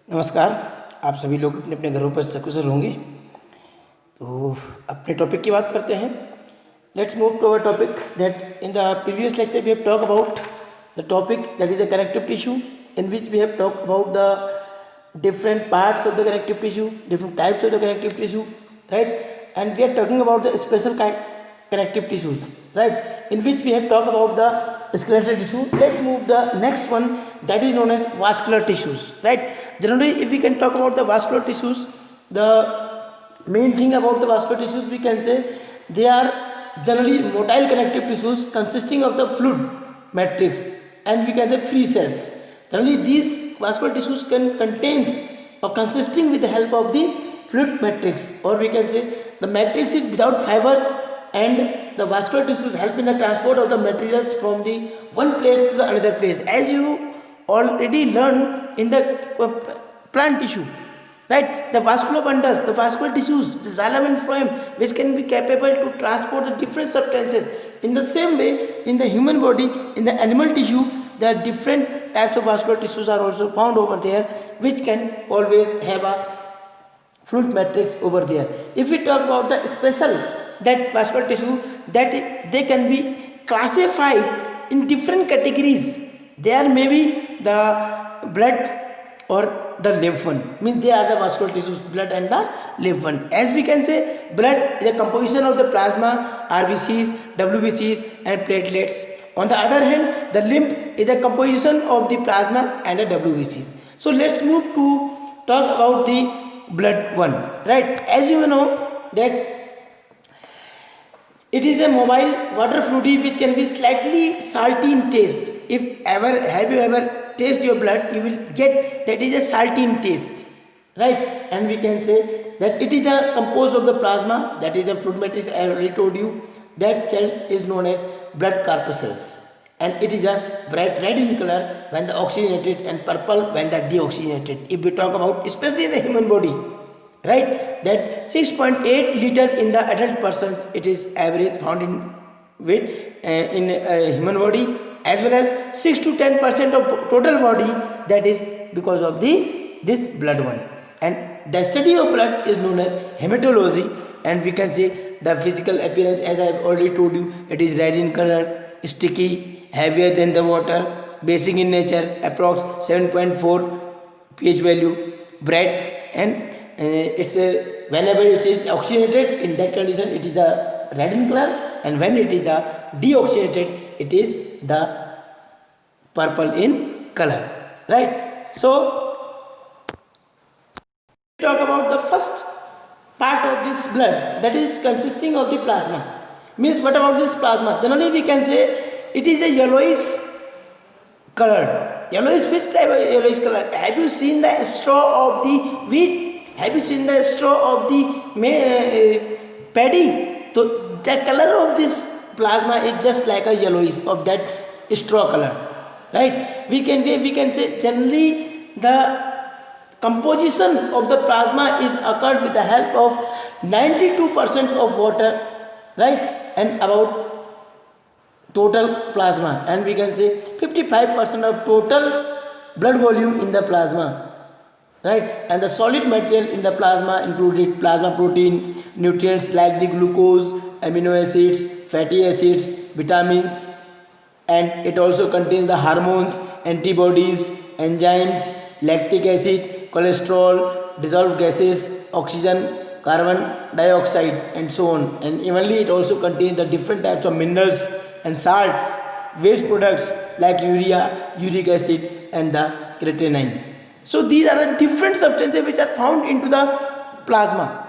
नमस्कार। आप सभी लोग अपने अपने घरों पर सकुशल होंगे। तो अपने टॉपिक की बात करते हैं। Let's move to our topic that in the previous lecture we have talk about the topic that is the connective tissue, in which we have talk about the different parts of the connective tissue, different types of the connective tissue, right? And we are talking about the special connective tissues, right? In which we have talked about the skeletal tissue. Let's move the next one, that is known as vascular tissues, right? Generally, if we can talk about the vascular tissues, the main thing about the vascular tissues, we can say they are generally motile connective tissues consisting of the fluid matrix, and we can say free cells. Generally, these vascular tissues can contains or consisting with the help of the fluid matrix, or we can say the matrix is without fibers, and the vascular tissues help in the transport of the materials from the one place to the another place, as you already learned in the plant tissue, right? The vascular bundles, the vascular tissues, the xylem and phloem, which can be capable to transport the different substances. In the same way, in the human body, in the animal tissue, there are different types of vascular tissues are also found over there, which can always have a fluid matrix over there. If we talk about the special that vascular tissue, that they can be classified in different categories. There may be the blood or the lymph one, means they are the vascular tissues, blood and the lymph one. As we can say, blood is the composition of the plasma, RBCs, WBCs and platelets. On the other hand, the lymph is the composition of the plasma and the WBCs. So let's move to talk about the blood one, right? As you know that it is a mobile water fluid which can be slightly salty in taste. If ever have you ever taste your blood, you will get that is a salty in taste, right? And we can say that it is the composed of the plasma, that is the fluid matrix. I already told you that cell is known as blood corpuscles, and it is a bright red in color when the oxygenated and purple when the deoxygenated. If we talk about especially in the human body, right, that 6.8 liter in the adult person, it is average found in weight in human body, as well as 6 to 10% of total body, that is because of the this blood one. And the study of blood is known as hematology, and we can say the physical appearance, as I have already told you, it is red in color, sticky, heavier than the water, basic in nature, approx 7.4 pH value, bright, and it's whenever it is oxygenated, in that condition it is a red in color, and when it is the deoxygenated, it is the purple in color, right? So talk about the first part of this blood, that is consisting of the plasma. Means what about this plasma? Generally we can say it is a yellowish color. Yellowish, which type of yellowish color? Have you seen the straw of the wheat? Have you seen the straw of the paddy? So the color of this plasma is just like a yellowish of that straw color, right? We can say generally the composition of the plasma is occurred with the help of 92% of water, right, and about total plasma, and we can say 55% of total blood volume in the plasma, right? And the solid material in the plasma included plasma protein, nutrients like the glucose, amino acids, fatty acids, vitamins, and it also contains the hormones, antibodies, enzymes, lactic acid, cholesterol, dissolved gases, oxygen, carbon dioxide, and so on. And evenly it also contains the different types of minerals and salts, waste products like urea, uric acid, and the creatinine. So these are the different substances which are found into the plasma,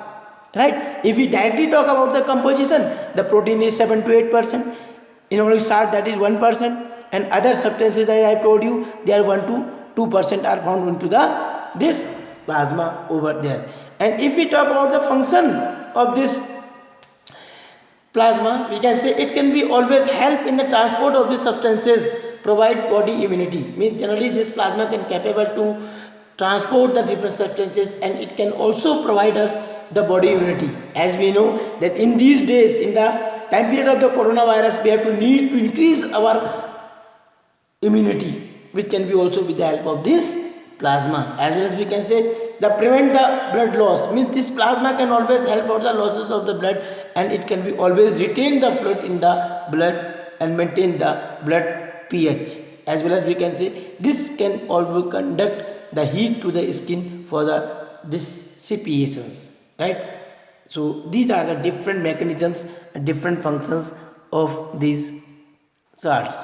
right? If we directly talk about the composition, the protein is 7 to 8%, inorganic salt, that is 1%, and other substances, as I told you, they are 1 to 2% are found into the this plasma over there. And if we talk about the function of this plasma, we can say it can be always help in the transport of the substances, provide body immunity. Means generally this plasma can capable to transport the different substances, and it can also provide us the body immunity. As we know that in these days, in the time period of the coronavirus, we have to need to increase our immunity, which can be also with the help of this plasma, as well as we can say the prevent the blood loss, means this plasma can always help out the losses of the blood, and it can be always retain the fluid in the blood and maintain the blood pH, as well as we can say this can also conduct the heat to the skin for the dissipations, right? So these are the different mechanisms and different functions of these salts,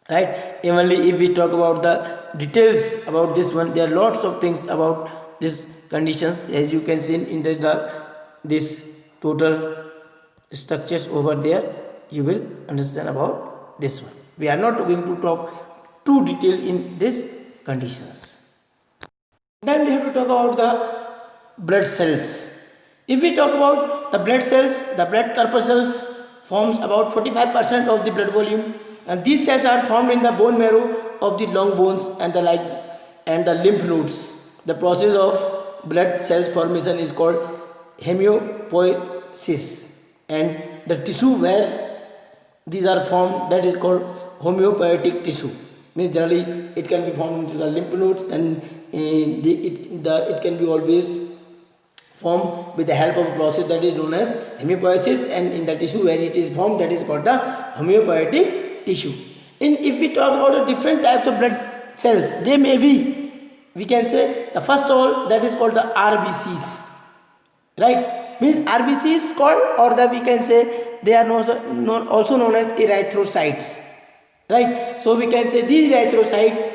right? Evenly if we talk about the details about this one, there are lots of things about these conditions, as you can see in this total structures over there, you will understand about this one. We are not going to talk too detail in these conditions. Then we have to talk about the blood cells. If we talk about the blood cells, the blood corpuscles forms about 45% of the blood volume, and these cells are formed in the bone marrow of the long bones and the lymph nodes. The process of blood cells formation is called hematopoiesis, and the tissue where these are formed, that is called homeopathic tissue. Means generally it can be formed into the lymph nodes, and it can be always formed with the help of a process that is known as hematopoiesis, and in the tissue where it is formed, that is called the homeopathic tissue. And if we talk about the different types of blood cells, they may be, we can say the first of all, that is called the RBCs, right? Means RBCs called, or the we can say they are also known as erythrocytes, right? So we can say these erythrocytes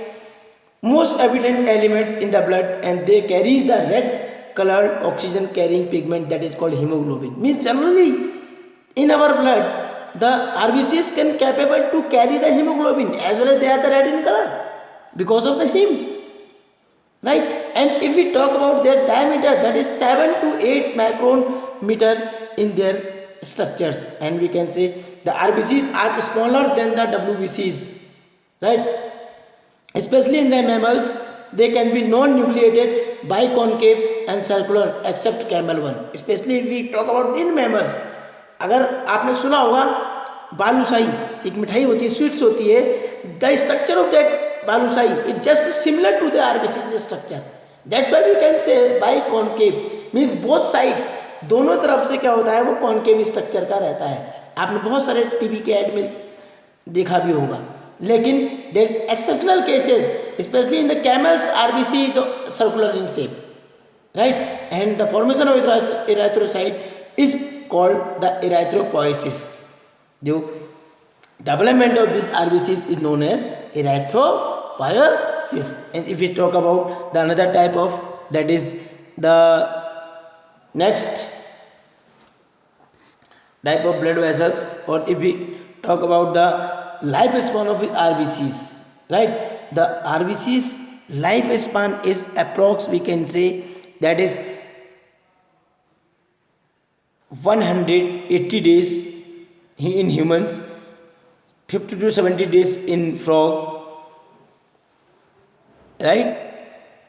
most evident elements in the blood, and they carries the red colored oxygen carrying pigment that is called hemoglobin. Means generally in our blood the RBCs can capable to carry the hemoglobin, as well as they are the red in color because of the heme, right? And if we talk about their diameter, that is 7 to 8 micrometer in their structures, and we can say the RBCs are smaller than the WBCs, right? Especially in the mammals, they can be non-nucleated, biconcave and circular except camel one. Especially if we talk about in mammals, अगर आपने सुना होगा बालूशाही एक मिठाई होती है, sweets होती है, the structure of that balushahi it just similar to the RBC structure, that's why we can say biconcave, means both side, दोनों तरफ से क्या होता है वो कॉनकेव स्ट्रक्चर का रहता है. आपने बहुत सारे टीवी के ऐड में देखा भी होगा. लेकिन there exceptional cases specially in the camels RBC is circular in shape, right? And the formation of erythrocyte is called the erythropoiesis. The development of this RBCs is known as erythropoiesis. And if we talk about the another type of, that is the next type of blood vessels, or if we talk about the lifespan of RBCs, right? The RBCs lifespan is approx, we can say, that is 180 days in humans, 50 to 70 days in frog, right?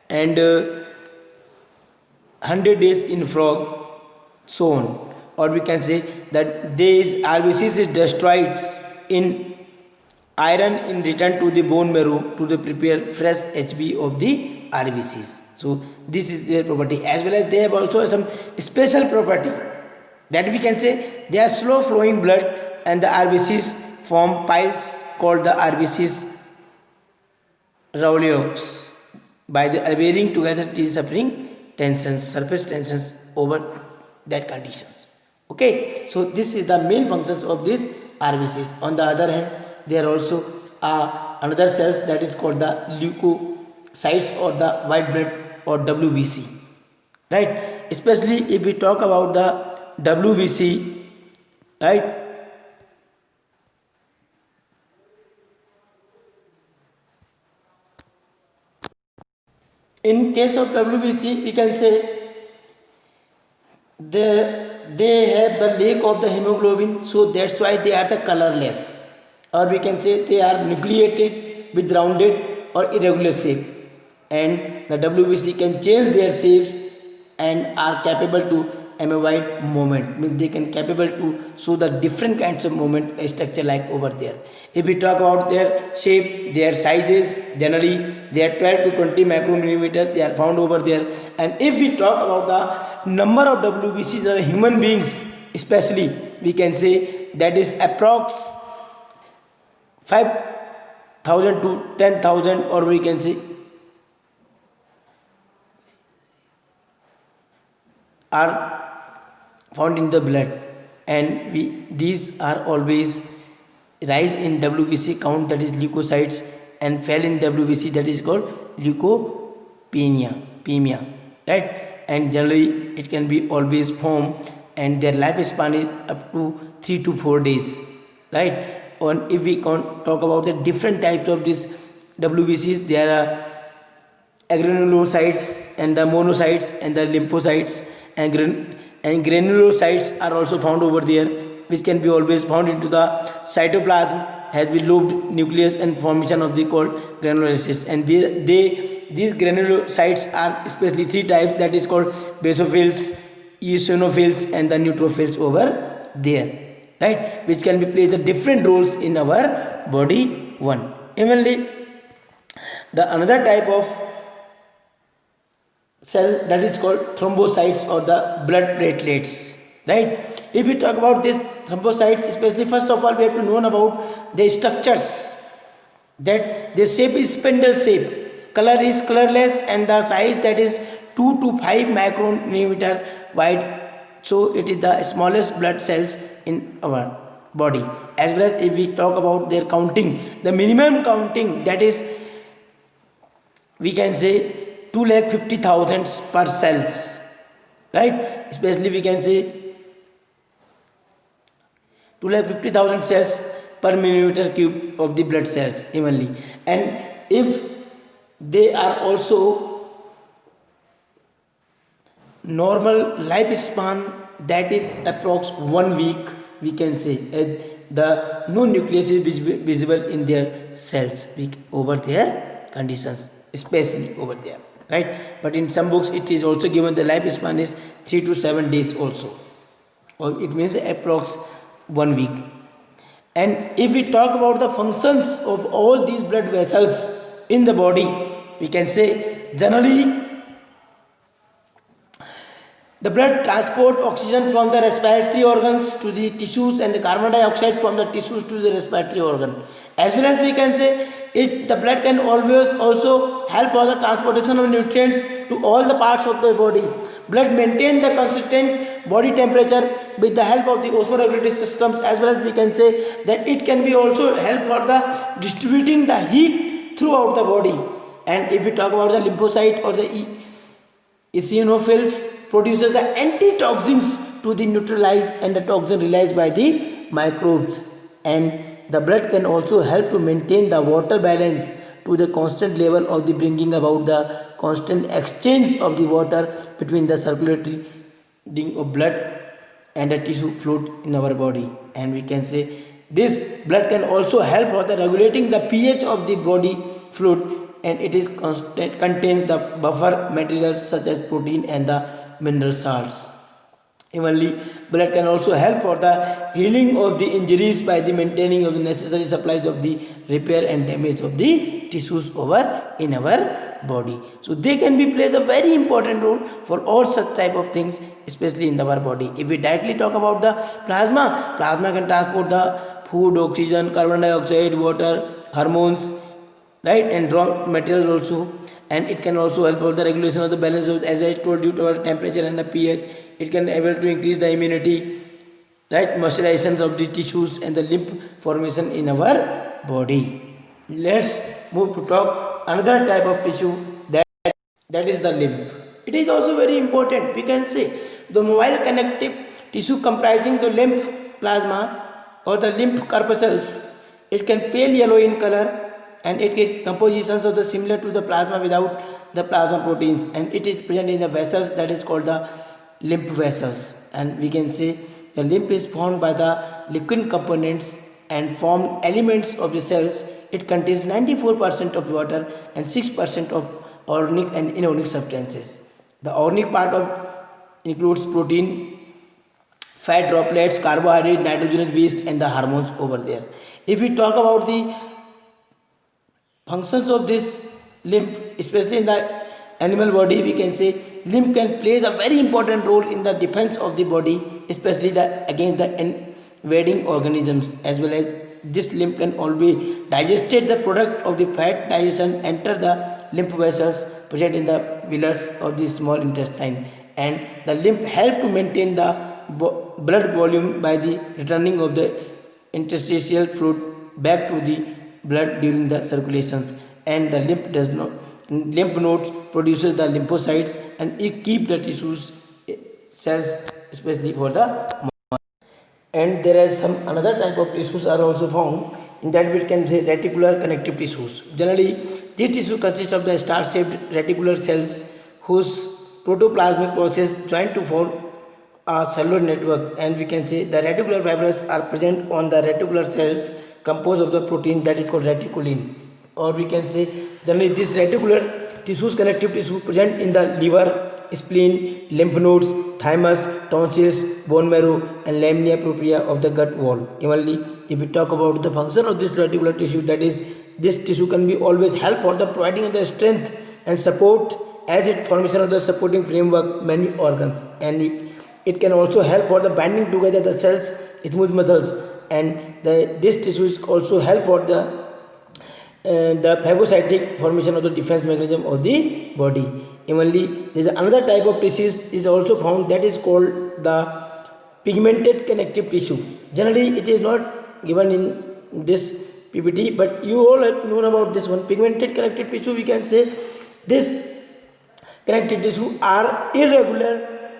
And 100 days in frog, so on. Or we can say that these RBCs is destroyed in iron in return to the bone marrow to the prepare fresh HB of the RBCs. So this is their property, as well as they have also some special property that we can say they are slow flowing blood, and the RBCs form piles called the RBCs Rayleigh by the varying together T suffering tensions, surface tensions over that conditions. Okay, so this is the main functions of these RBCs. On the other hand, there also are another cells that is called the leukocytes or the white blood or WBC, right? Especially if we talk about the WBC, right? In case of WBC, we can say they have the lack of the hemoglobin, so that's why they are the colorless, or we can say they are nucleated with rounded or irregular shape, and the WBC can change their shapes and are capable to amyloid movement, means they can capable to show the different kinds of movement structure like over there. If we talk about their shape, their sizes, generally they are 12 to 20 micromillimeter, they are found over there. And if we talk about the number of WBCs of human beings, especially we can say that is approx 5,000 to 10,000, or we can say are found in the blood, and these are always rise in WBC count, that is leukocytes, and fall in WBC, that is called leukopenia, right? And generally it can be always form, and their lifespan is up to 3 to 4 days, right? And if we can talk about the different types of these WBCs, there are granulocytes and the monocytes and the lymphocytes, and granulocytes are also found over there, which can be always found into the cytoplasm, has been lobed nucleus and formation of the called granulocytes. And these granulocytes are especially three types, that is called basophils, eosinophils, and the neutrophils over there, right? Which can be plays a different roles in our body one. Evenly, the another type of cell, that is called thrombocytes or the blood platelets, right? If we talk about this thrombocytes, especially first of all we have to know about the structures, that the shape is spindle shape, color is colorless, and the size that is 2 to 5 micrometer wide, so it is the smallest blood cells in our body. As well as if we talk about their counting, the minimum counting, that is we can say 250,000 per cells, right? Especially we can say 250,000 cells per millimeter cube of the blood cells evenly. And if they are also normal lifespan, that is approx 1 week, we can say the no nucleus is visible in their cells over their conditions, especially over there, right? But in some books it is also given the lifespan is 3 to 7 days also, or it means approx 1 week. And if we talk about the functions of all these blood vessels in the body, we can say generally the blood transport oxygen from the respiratory organs to the tissues, and the carbon dioxide from the tissues to the respiratory organ. As well as we can say the blood can always also help for the transportation of nutrients to all the parts of the body. Blood maintain the consistent body temperature with the help of the osmoregulatory systems. As well as we can say that it can be also help for the distributing the heat throughout the body. And if we talk about the lymphocyte or the eosinophils, produces the antitoxins to the neutralize and the toxin released by the microbes. And the blood can also help to maintain the water balance to the constant level of the bringing about the constant exchange of the water between the circulatory of blood and the tissue fluid in our body. And we can say this blood can also help for the regulating the pH of the body fluid, and it is contains the buffer materials such as protein and the mineral salts. Evenly, blood can also help for the healing of the injuries by the maintaining of the necessary supplies of the repair and damage of the tissues over in our body. So they can be plays a very important role for all such type of things, especially in our body. If we directly talk about the plasma can transport the food, oxygen, carbon dioxide, water, hormones, right, and raw materials also. And it can also help for the regulation of the balance of, as I told you, to our temperature and the pH. It can able to increase the immunity, right, moisturization of the tissues and the lymph formation in our body. Let's move to talk another type of tissue, that is the lymph. It is also very important. We can say the mobile connective tissue comprising the lymph plasma or the lymph corpuscles. It can pale yellow in color, and it gets compositions of the similar to the plasma without the plasma proteins, and it is present in the vessels, that is called the lymph vessels. And we can say the lymph is formed by the liquid components and form elements of the cells. It contains 94% of water and 6% of organic and inorganic substances. The organic part of includes protein, fat droplets, carbohydrate, nitrogen waste, and the hormones over there. If we talk about the functions of this lymph, especially in the animal body, we can say lymph can plays a very important role in the defense of the body, especially the against the invading organisms, as well as this lymph can always digested the product of the fat digestion enter the lymph vessels present in the villi of the small intestine, and the lymph help to maintain the blood volume by the returning of the interstitial fluid back to the blood during the circulations, and the lymph nodes produces the lymphocytes and it keep the tissues cells, especially for the, and there is some another type of tissues are also found, in that we can say reticular connective tissues. Generally this tissue consists of the star shaped reticular cells whose protoplasmic process join to form a cellular network, and we can say the reticular fibers are present on the reticular cells composed of the protein that is called reticulin, or we can say generally this reticular tissues connective tissue present in the liver, spleen, lymph nodes, thymus, tonsils, bone marrow, and lamina propria of the gut wall. Evenly, if we talk about the function of this reticular tissue, that is this tissue can be always help for the providing the strength and support as it formation of the supporting framework many organs, and it can also help for the binding together the cells smooth muscles, and this tissue is also help for the phagocytic formation of the defense mechanism of the body. Evenly, there is another type of disease is also found, that is called the pigmented connective tissue. Generally, it is not given in this PPT, but you all have known about this one. Pigmented connective tissue, we can say this connective tissue are irregular,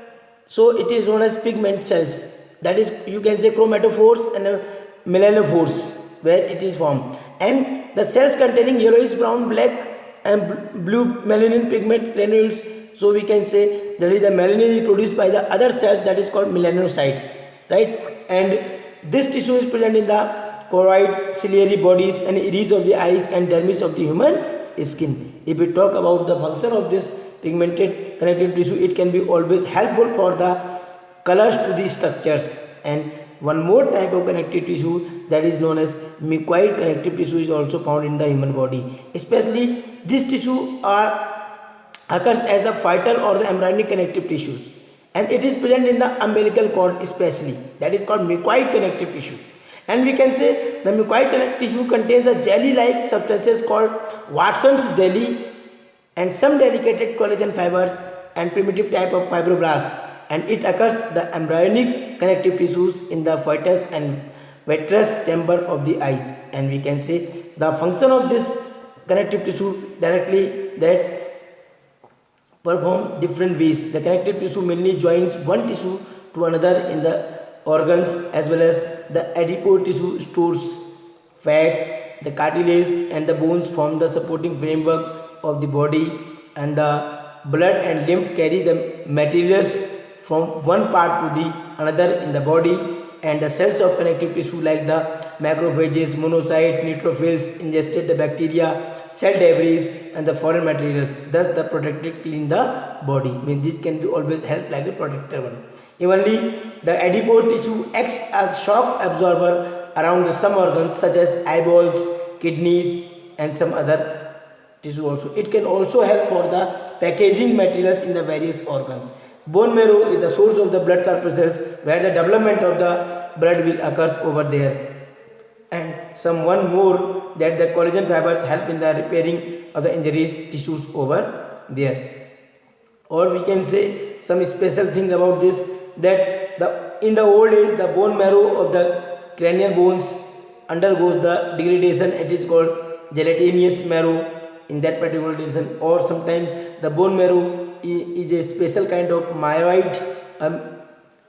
so it is known as pigment cells. That is, you can say chromatophores and melanophores, where it is formed, and the cells containing yellowish brown, black, and blue melanin pigment granules. So we can say that is the melanin is produced by the other cells, that is called melanocytes, right? And this tissue is present in the choroids, ciliary bodies, and iris of the eyes and dermis of the human skin. If we talk about the function of this pigmented connective tissue, it can be always helpful for the colors to the structures. And one more type of connective tissue, that is known as mucoid connective tissue, is also found in the human body. Especially this tissue occurs as the fetal or the embryonic connective tissues, and it is present in the umbilical cord especially, that is called mucoid connective tissue. And we can say the mucoid connective tissue contains a jelly like substances called Watson's jelly and some dedicated collagen fibers and primitive type of fibroblast, and it occurs the embryonic connective tissues in the fetus and vitreous chamber of the eyes. And we can say the function of this connective tissue directly that perform different ways. The connective tissue mainly joins one tissue to another in the organs, as well as the adipose tissue stores fats, the cartilage and the bones form the supporting framework of the body, and the blood and lymph carry the materials from one part to the another in the body, and the cells of connective tissue like the macrophages, monocytes, neutrophils ingested the bacteria, cell debris and the foreign materials, thus the protected clean the body. This can be always help like the protector one. Evenly, the adipose tissue acts as shock absorber around some organs such as eyeballs, kidneys and some other tissue also. It can also help for the packaging materials in the various organs. Bone marrow is the source of the blood corpuscles, where the development of the blood will occurs over there. And some one more, that the collagen fibers help in the repairing of the injuries tissues over there. Or we can say some special thing about this, that in the old age the bone marrow of the cranial bones undergoes the degradation. It is called gelatinous marrow in that particular region, or sometimes the bone marrow is a special kind of myeloid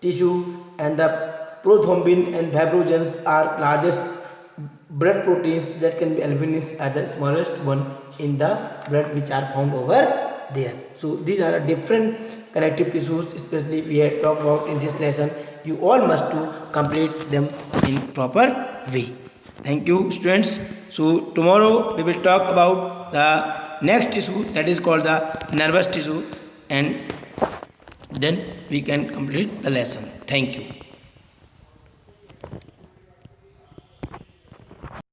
tissue, and the prothrombin and fibrogens are largest blood proteins that can be albumins are the smallest one in the blood, which are found over there. So these are different connective tissues, especially we have talked about in this lesson. You all must to complete them in proper way. Thank you, students. So tomorrow we will talk about the next tissue, that is called the nervous tissue, and then we can complete the lesson. Thank you.